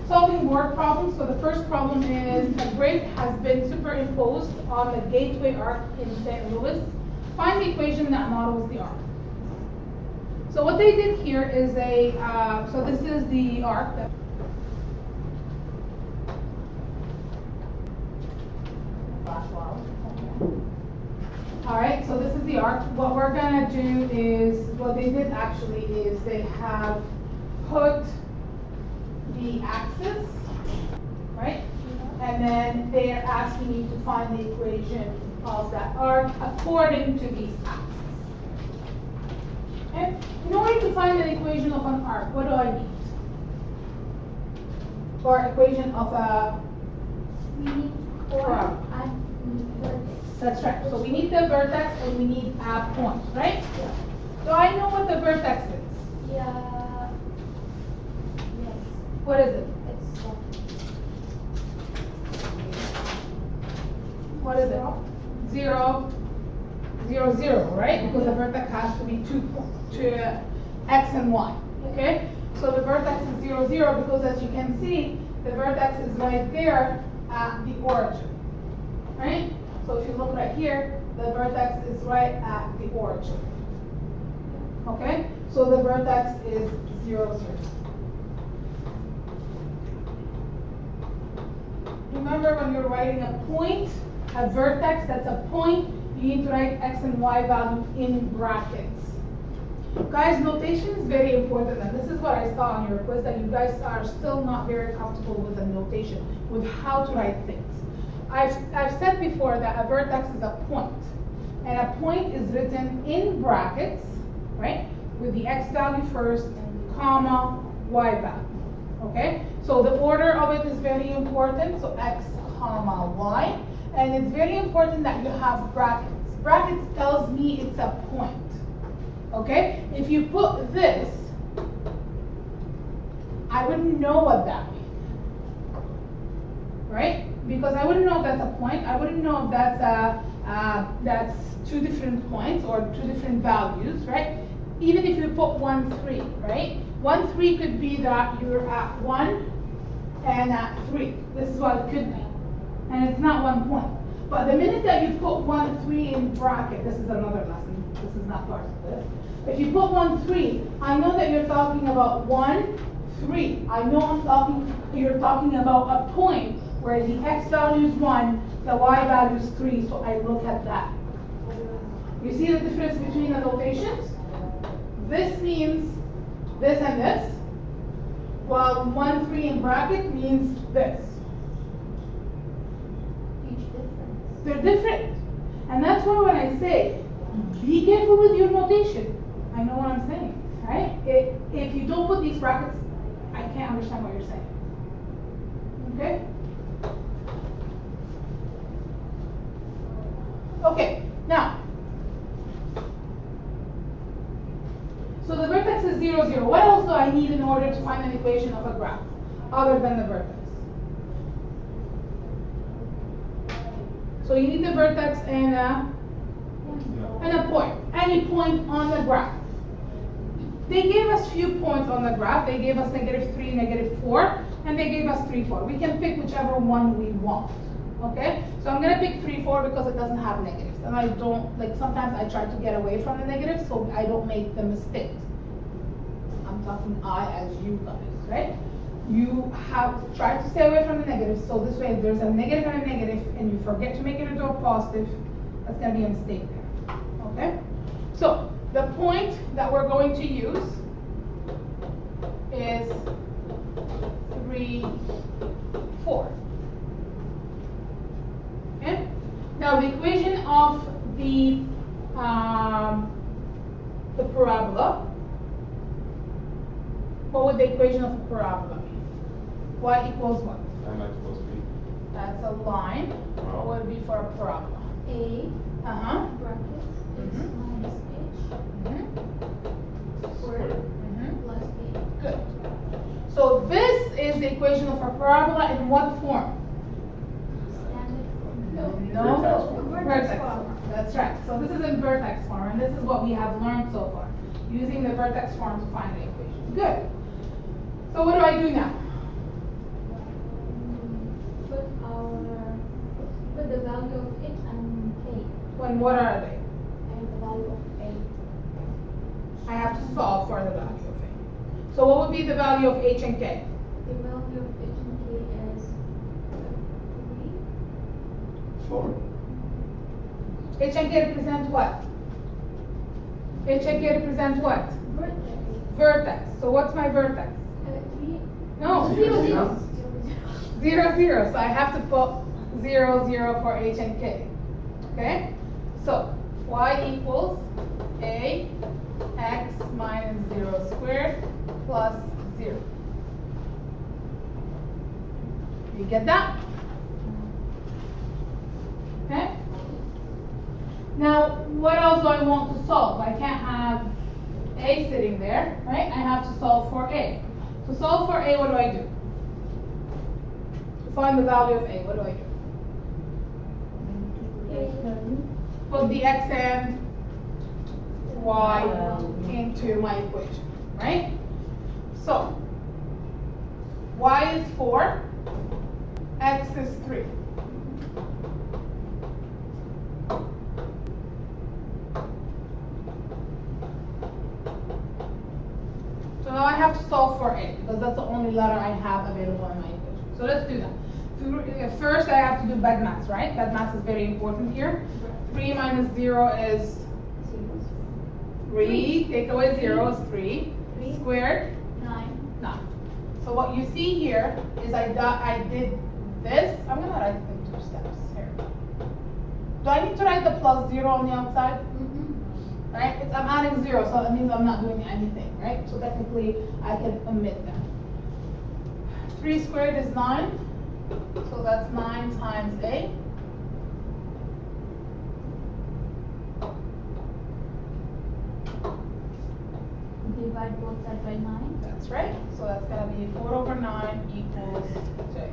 solving word problems. So the first problem is a grid has been superimposed on the gateway arc in St. Louis. Find the equation that models the arc. So what they did here is so this is the arc. Alright, so this is the arc. What we're going to do is, what they did actually is they have put the axis, right? And then they are asking you to find the equation of that arc according to these axes. And in order to find an equation of an arc, what do I need? Or equation of a arc. That's right. So we need the vertex and we need a point, right? Yeah. Do I know what the vertex is? Yeah. Yes. What is it? It's What is it? 0, 0, 0, right? Because the vertex has to be to x and y. Okay? So the vertex is 0, 0 because as you can see, the vertex is right there at the origin. Right? So if you look right here, the vertex is right at the origin. Okay? So the vertex is 0, 0. Remember when you're writing a point, a vertex that's a point, you need to write x and y value in brackets. Guys, notation is very important, and this is what I saw on your quiz, that you guys are still not very comfortable with the notation, with how to write things. I've said before that a vertex is a point, and a point is written in brackets, right, with the x value first, comma, y value, okay? So the order of it is very important, so x, comma, y, and it's very important that you have brackets. Brackets tells me it's a point, okay? If you put this, I wouldn't know what that means, right? Because I wouldn't know if that's a point. I wouldn't know if that's two different points or two different values, right? Even if you put 1, 3, right? 1, 3 could be that you're at 1 and at 3. This is what it could be. And it's not 1 point. But the minute that you put 1, 3 in bracket, this is another lesson. This is not part of this. If you put 1, 3, I know that you're talking about 1, 3. I know you're talking about a point where the x value is 1, the y value is 3, so I look at that. You see the difference between the notations? This means this and this, while 1, 3 in bracket means this. huge difference. They're different. And that's why when I say, be careful with your notation, I know what I'm saying, right? If you don't put these brackets, I can't understand what you're saying. Okay? Okay, now, so the vertex is 0, 0. What else do I need in order to find an equation of a graph, other than the vertex? So you need the vertex and a point, any point on the graph. They gave us few points on the graph. They gave us -3, -4, and they gave us 3, 4. We can pick whichever one we want. Okay, so I'm gonna pick 3, 4 because it doesn't have negatives, and I don't like. Sometimes I try to get away from the negatives so I don't make the mistake. I'm talking I as you guys, right? You have tried to stay away from the negatives, so this way if there's a negative and a negative, and you forget to make it into a positive, that's gonna be a mistake there. Okay, so the point that we're going to use is 3, 4. Okay? Now the equation of the parabola, what would the equation of the parabola be? Y equals what? Am I supposed to be? That's a line. What would it be for a parabola? A bracket is minus h squared plus a. Good. So this is the equation of a parabola in what form? Standard No. Vertex form. That's right. So this is in vertex form, and this is what we have learned so far, using the vertex form to find the equation. Good. So what do I do now? put the value of h and k. When what are they? And the value of a. I have to solve for the value of a. So what would be the value of h and k? The value of h and k is 3. 4. H and k represent what? H and k represent what? Vertex. Vertex. So what's my vertex? 3. No. 0, 0. 0, 0. So I have to put 0, 0 for h and k. Okay? So y equals a x minus 0 squared plus 0. You get that? Okay? Now, what else do I want to solve? I can't have a sitting there, right? I have to solve for a. To solve for a, what do I do? To find the value of a, what do I do? Put the x and y into my equation, right? So, y is 4, x is 3. So now I have to solve for a, because that's the only letter I have available in my equation. So let's do that. First, I have to do BEDMAS, right? BEDMAS is very important here. 3 minus 0 is 3. Take away 0 is 3. 3 Squared? 9. 9. So what you see here is I did this. I'm going to write it in 2 steps here. Do I need to write the plus 0 on the outside? Right? I'm adding 0, so that means I'm not doing anything, right? So technically, I can omit that. 3 squared is 9. So that's 9 times a. Divide both sides by 9. That's right. So that's going to be 4 over 9 equals j.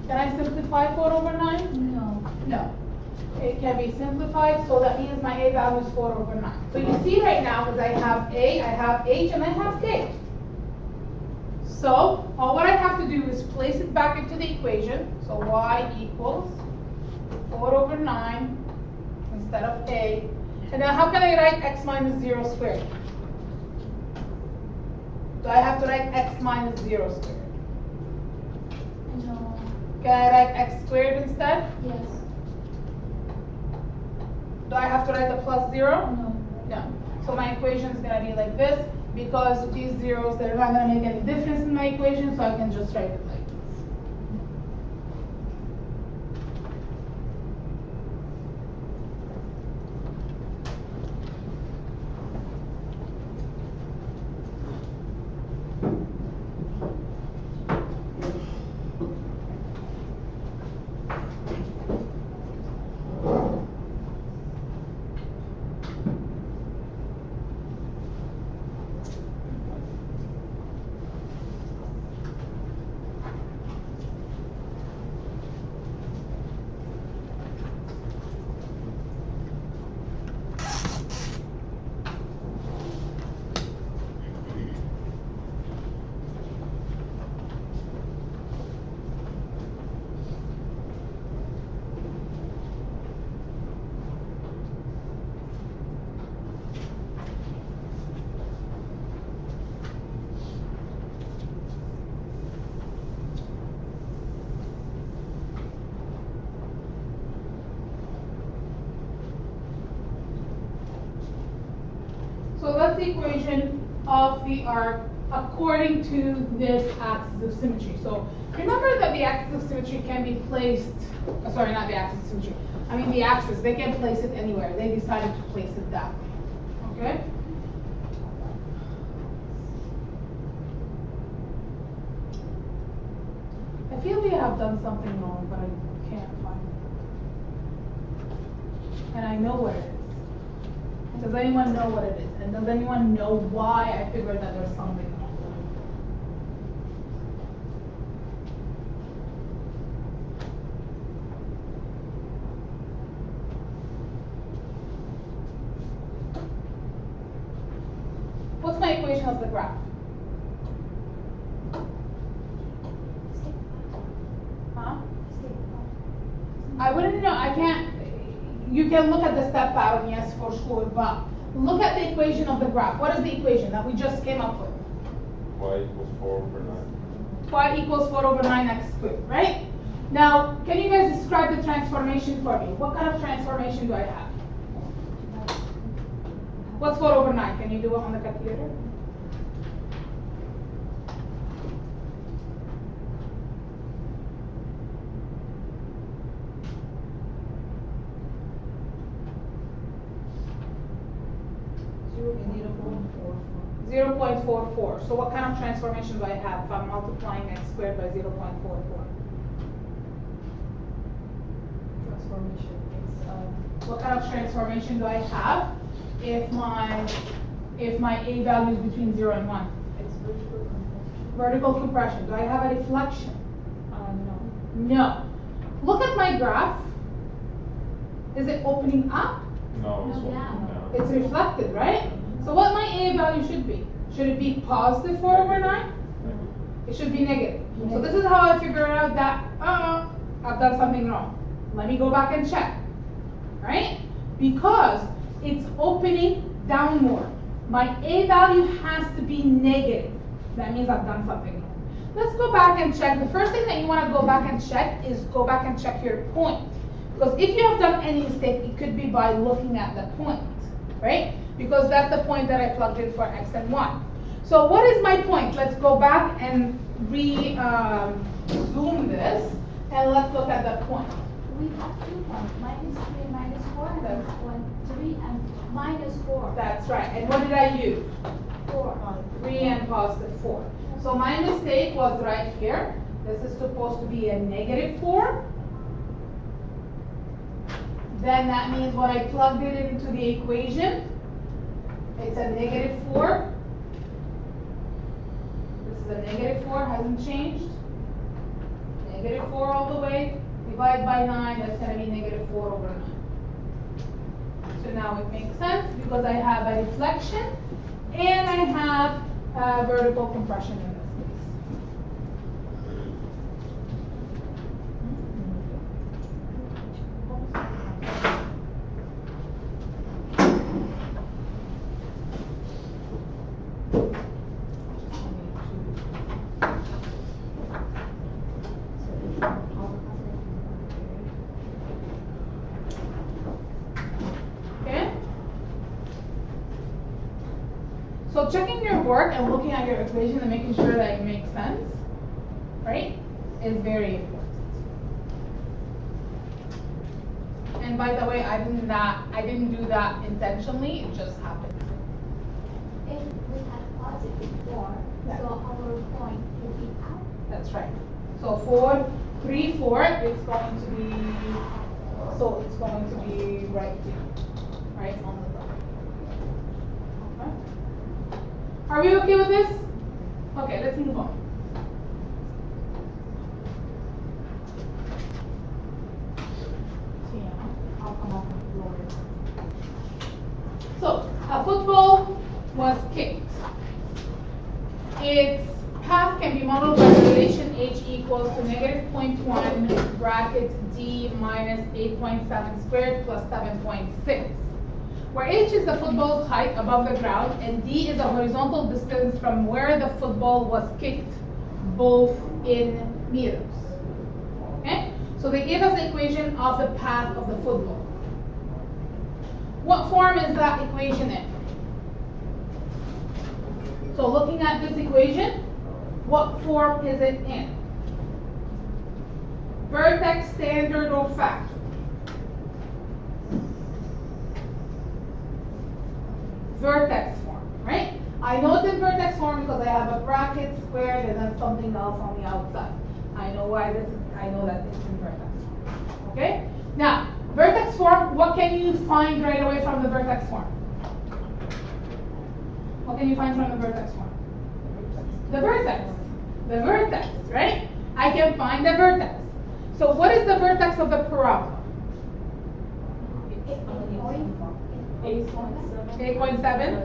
Can I simplify 4 over 9? No. No. It can be simplified, so that means my a value is 4 over 9. So you see right now, because I have a, I have h, and I have k. So all what I have to do is place it back into the equation. So y equals 4 over 9 instead of a. And now how can I write x minus 0 squared? Do I have to write x minus 0 squared? No. Can I write x squared instead? Yes. Do I have to write the plus 0? No. No. So my equation is going to be like this. Because these zeros, they're not going to make any difference in my equation, so I can just write it like this. So that's the equation of the arc according to this axis of symmetry. So remember that the axis of symmetry can be placed, sorry, not the axis of symmetry, I mean the axis, they can place it anywhere. They decided to place it that way, okay? I feel we have done something wrong, but I can't find it. And I know what it is. Does anyone know what it is? And does anyone know why I figured that there's something wrong? What's my equation of the graph? Huh? I wouldn't know, I can't, you can look at the step pattern, yes, for sure, but look at the equation of the graph. What is the equation that we just came up with? Y equals 4 over 9. Y equals 4 over 9x squared, right? Now, can you guys describe the transformation for me? What kind of transformation do I have? What's 4 over 9? Can you do it on the calculator? Zero. 0.44. So what kind of transformation do I have if I'm multiplying x squared by 0.44? Transformation. It's What kind of transformation do I have if my a value is between 0 and 1? it's vertical compression. Vertical compression. Do I have a deflection? No. No. Look at my graph. Is it opening up? No, it's No, open down. down. It's reflected, right? So what my a value should be? Should it be positive 4 over 9? It should be negative. So this is how I figure out that, I've done something wrong. Let me go back and check, right? Because it's opening downward. My a value has to be negative. That means I've done something wrong. Let's go back and check. The first thing that you want to go back and check is go back and check your point. Because if you have done any mistake, it could be by looking at the point, right? Because that's the point that I plugged in for x and y. So what is my point? Let's go back and zoom this, and let's look at the point. We have 2 points, -3, -4, and then 3 and -4. That's right. And what did I use? 4. 3 and positive 4. So my mistake was right here. This is supposed to be a negative 4. Then that means when I plugged it into the equation, it's a negative 4. This is a negative 4, hasn't changed. Negative 4 all the way. Divide by 9, that's going to be negative 4 over 9. So now it makes sense because I have a deflection and I have vertical compression in this So checking your work and looking at your equation and making sure that it makes sense, right, is very important. And by the way, I didn't do that intentionally, it just happened. If we have positive 4, Yeah. so our point will be out. That's right. So 4, 3, 4, it's going to be, so it's going to be right here, right on the top. Okay. Are we okay with this? Okay, let's move on. I'll come up and lower it. So, a football was kicked. Its path can be modeled by the relation h equals to negative 0.1 bracket d minus 8.7 squared plus 7.6. Where h is the football's height above the ground and d is the horizontal distance from where the football was kicked, both in meters. Okay? So they gave us the equation of the path of the football. What form is that equation in? So looking at this equation, what form is it in? Vertex, standard, or factor? Vertex form, right? I know it's in vertex form because I have a bracket squared and then something else on the outside. I know why this is, I know that it's in vertex form. Okay? Now, vertex form, what can you find right away from the vertex form? What can you find from the vertex form? The vertex. The vertex, right? I can find the vertex. So what is the vertex of the parabola? 8.7.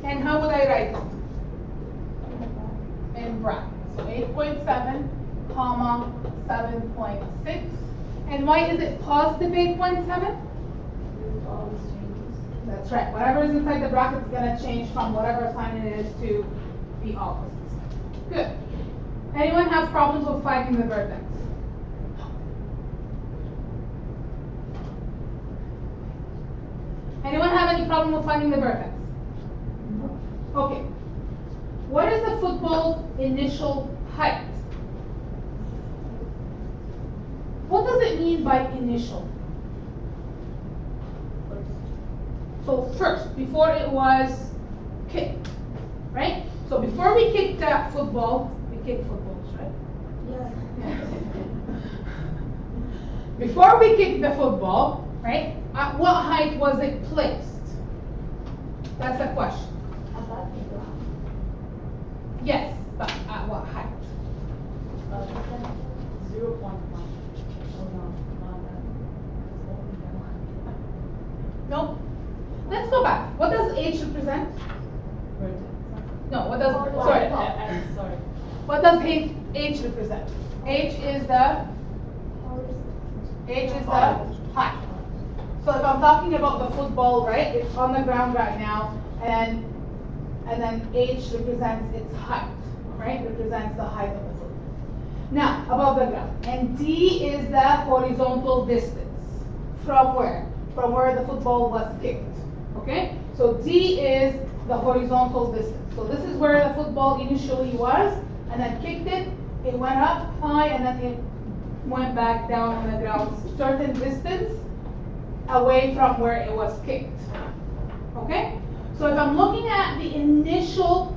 And how would I write it? In brackets. So 8.7, comma 7.6. And why is it positive 8.7? All these changes. That's right. Whatever is inside the bracket is going to change from whatever sign it is to the opposite sign. Good. Anyone have problems with finding the vertex? Anyone have any problem with finding the vertex? Okay. What is the football's initial height? What does it mean by initial? So first, before it was kicked, right? So before we kicked that football, we kicked footballs, right? Yeah. Before we kicked the football, right? At what height was it placed? That's the question. Above the ground. Yes, but at what height? 0.1. Oh no, not that. It's only that one. No. Let's go back. What does H represent? Vertex. No. What does? Horizontal. Sorry. Sorry. What does H represent? H is the height. So if I'm talking about the football, right? It's on the ground right now, and then H represents its height, right? Represents the height of the football. Now, above the ground. And D is the horizontal distance. From where? From where the football was kicked. Okay? So D is the horizontal distance. So this is where the football initially was, and then kicked it. It went up high, and then it went back down on the ground, certain distance away from where it was kicked. Okay? So if I'm looking at the initial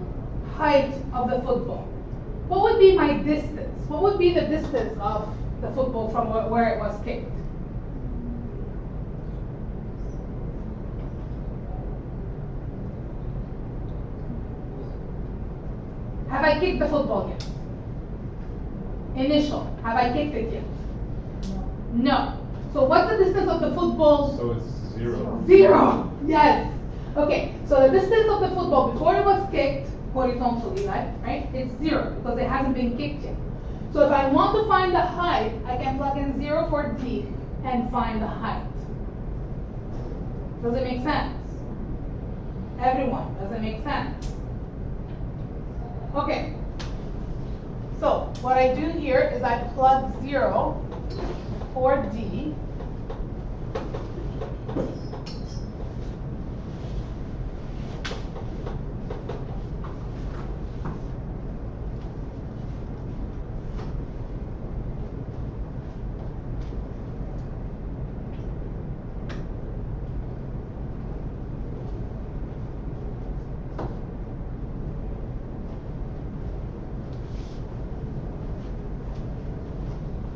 height of the football, what would be my distance? What would be the distance of the football from where it was kicked? Have I kicked the football yet? Initial. Have I kicked it yet? No. So what's the distance of the football? So it's 0. 0. Yes. Okay. So the distance of the football before it was kicked horizontally, right? It's 0 because it hasn't been kicked yet. So if I want to find the height, I can plug in 0 for D and find the height. Does it make sense? Everyone, does it make sense? Okay. So what I do here is I plug 0 for D.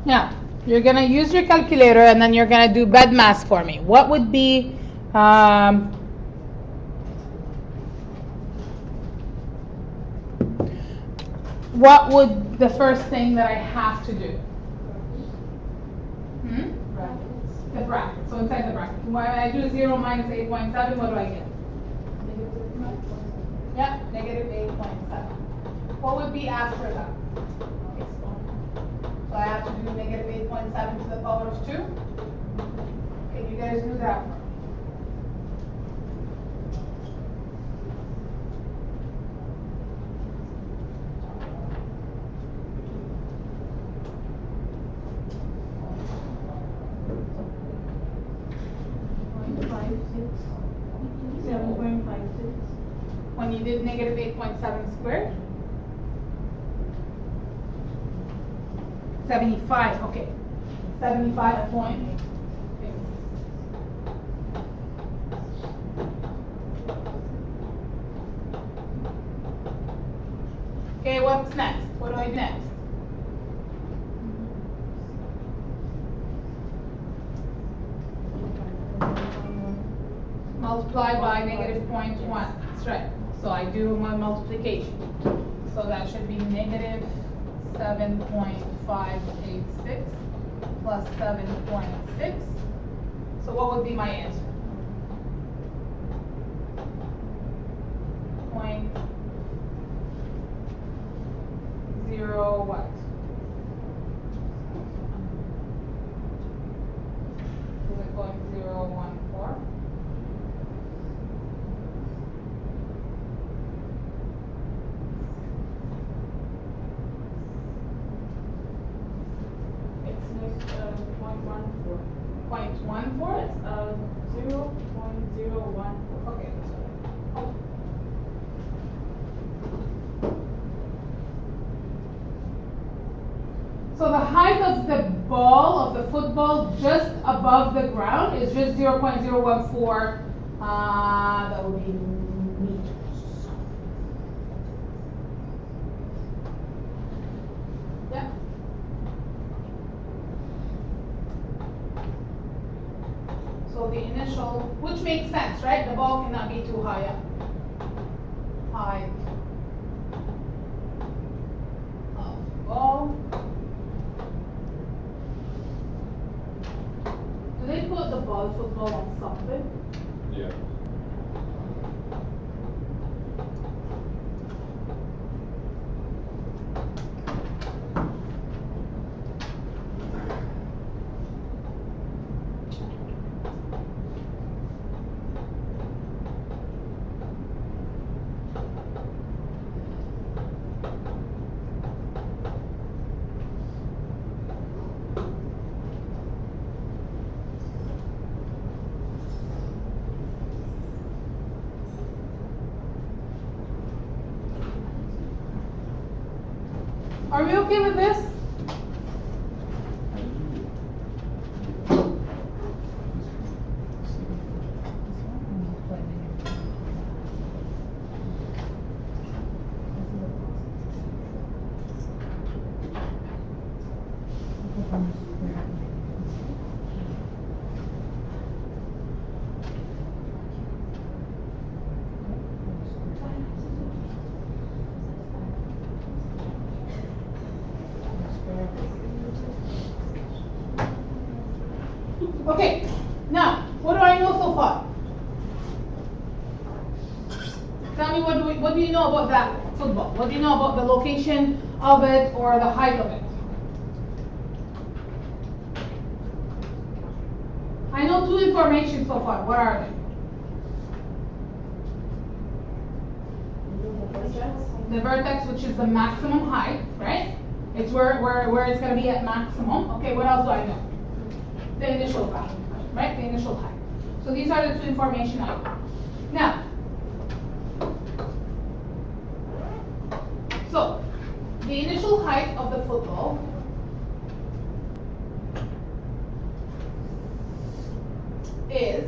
Now, you're going to use your calculator and then you're going to do bed mass for me. What would be, what would the first thing that I have to do? The bracket. So inside the bracket. When I do 0 minus 8.7, what do I get? Yeah, negative 8.7. What would be after that? So I have to do negative 8.7 to the power of 2. Can you guys do that? When you did negative 8.7 squared? 75, okay. 75 point. Okay, what's next? What do I do next? Multiply by negative 0.1. That's right. So I do my multiplication. So that should be negative 7.586 plus 7.6. So what would be my answer? 0 what? So the height of the ball, of the football, just above the ground is just 0.014, that would be meters. Yeah. So the initial, which makes sense, right? The ball cannot be too high up. Height of ball. Do they put the ball football on something? Yeah. Are we okay with this? Okay, now, what do I know so far? Tell me, what do you know about that football? What do you know about the location of it or the height of it? I know two information so far. What are they? The vertex, which is the maximum height, right? It's where it's going to be at maximum. Okay, what else do I know? The initial value, right? The initial height. So these are the two information I know. Now, so the initial height of the football is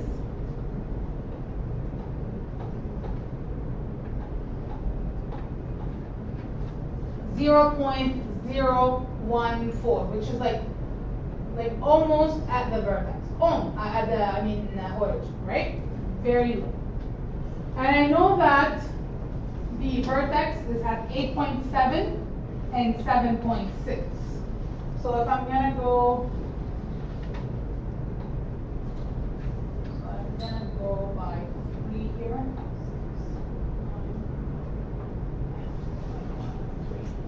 0.014, which is like almost at the vertex. At the origin, right? Very low. And I know that the vertex is at 8.7 and 7.6. So if I'm gonna go, by 3 here.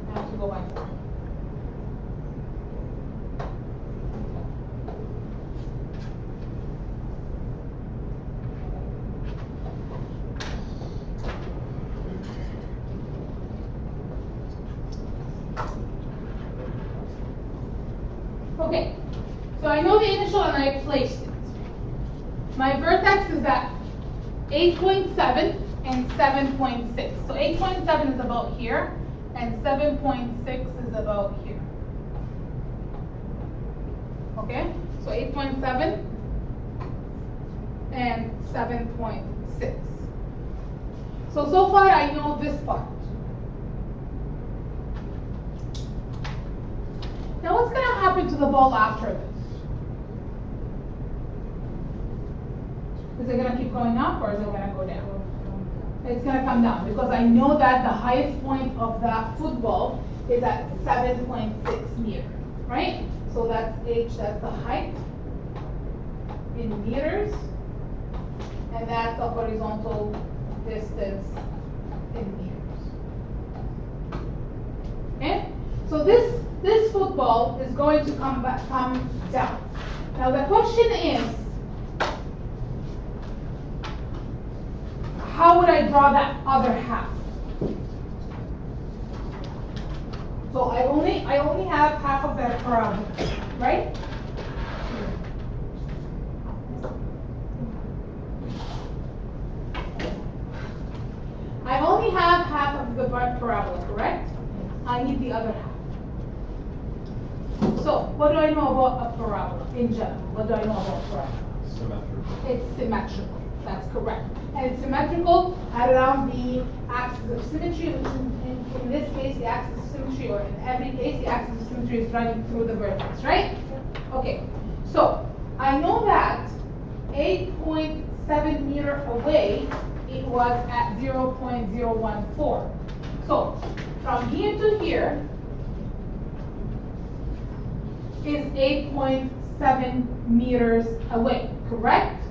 I have to go by 4. Okay, so I know the initial and I placed it. My vertex is at 8.7 and 7.6. So 8.7 is about here, and 7.6 is about here. Okay, so 8.7 and 7.6. So far I know this part. Now what's going to happen to the ball after this? Is it going to keep going up or is it going to go down? It's going to come down because I know that the highest point of that football is at 7.6 meters, right? So that's h, that's the height in meters, and that's the horizontal distance in meters. Okay? So this football is going to come down. Now the question is, how would I draw that other half? So I only have half of that parabola, right? I only have half of the parabola, correct? I need the other half. So what do I know about a parabola in general? What do I know about a parabola? Symmetrical. It's symmetrical, that's correct. And it's symmetrical around the axis of symmetry, which in this case, the axis of symmetry, or in every case, the axis of symmetry is running through the vertex, right? Okay, so I know that 8.7 meter away, it was at 0.014. So from here to here is 8.7 meters away, correct?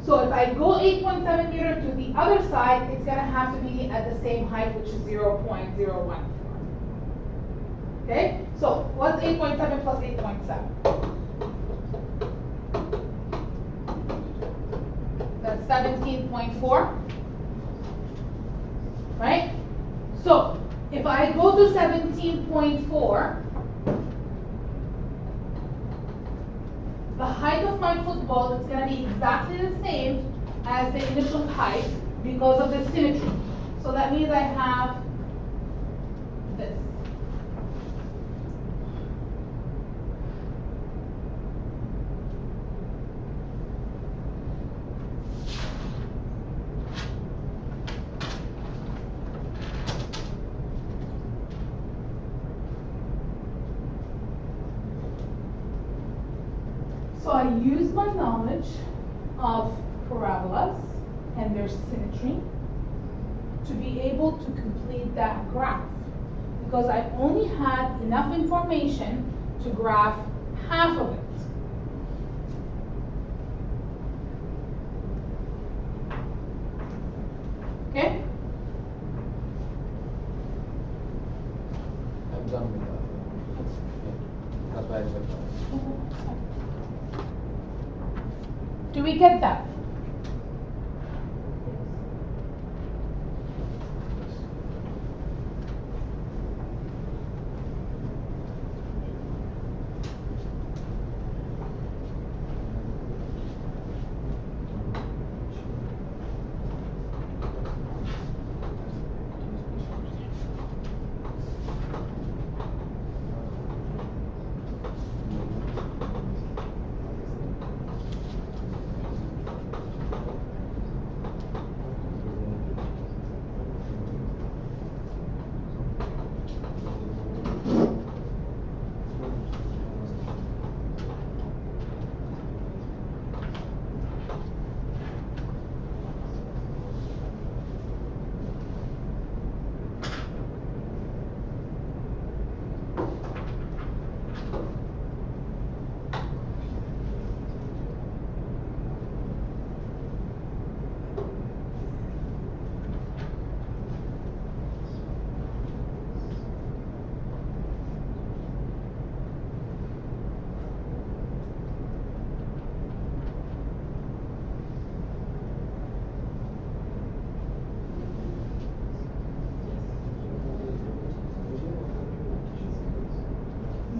So if I go 8.7 meter to the other side, it's gonna have to be at the same height, which is 0.014. Okay, so what's 8.7 plus 8.7? That's 17.4, right? So if I go to 17.4, the height of my football is going to be exactly the same as the initial height because of the symmetry. So that means I have this. So I use my knowledge of parabolas and their symmetry to be able to complete that graph, because I only had enough information to graph half of it. Okay? I'm done with that. That's why I said that. Do we get that?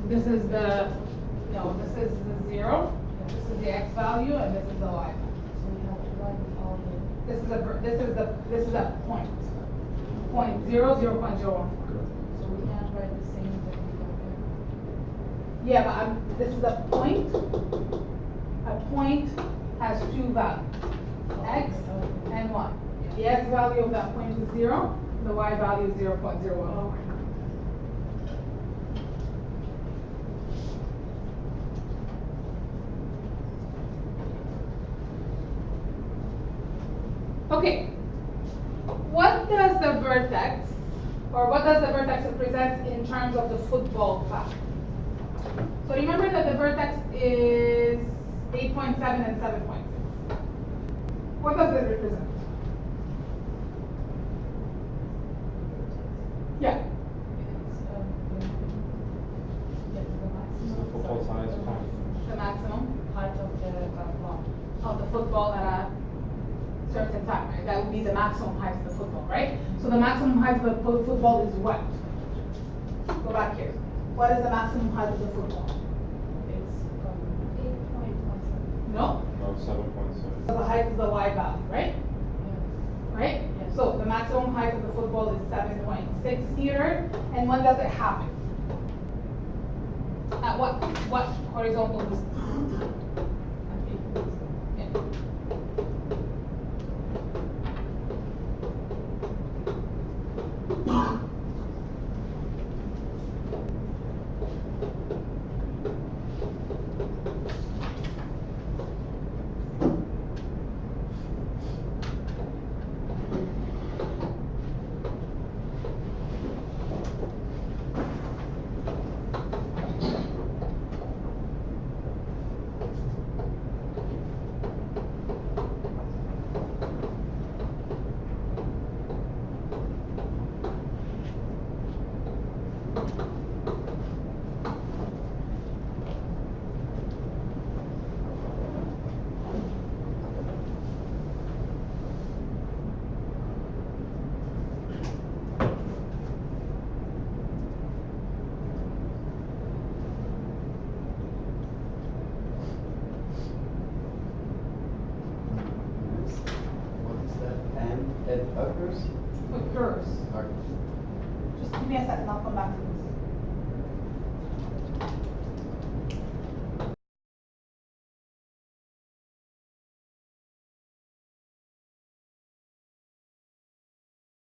This is the, no, this is the 0, this is the x value, and this is the y value. So we have to write all the, This is a point. Point 0, 0.01. so we can't write the same that we got there. Yeah, but this is a point. A point has two values, x and y. The x value of that point is 0, the y value is 0.01. Okay, what does the vertex, or what does the vertex represent in terms of the football path? So remember that the vertex is 8.7 and 7.6. What does it represent? Yeah, Yes, the This is the football size point. the maximum height of the ball. of the football at a certain time, right? That would be the maximum height of the football, right? So the maximum height of the football is what? Go back here. What is the maximum height of the football? It's 8.17. No? No, 7.6. So the height is the y value, right? Yes. Right? Yes. So the maximum height of the football is 7.6 meters. And when does it happen? At what horizontal distance? At equal distance. Yeah. What is that? And it occurs? Occurs. Okay. Just give me a second, I'll come back to this.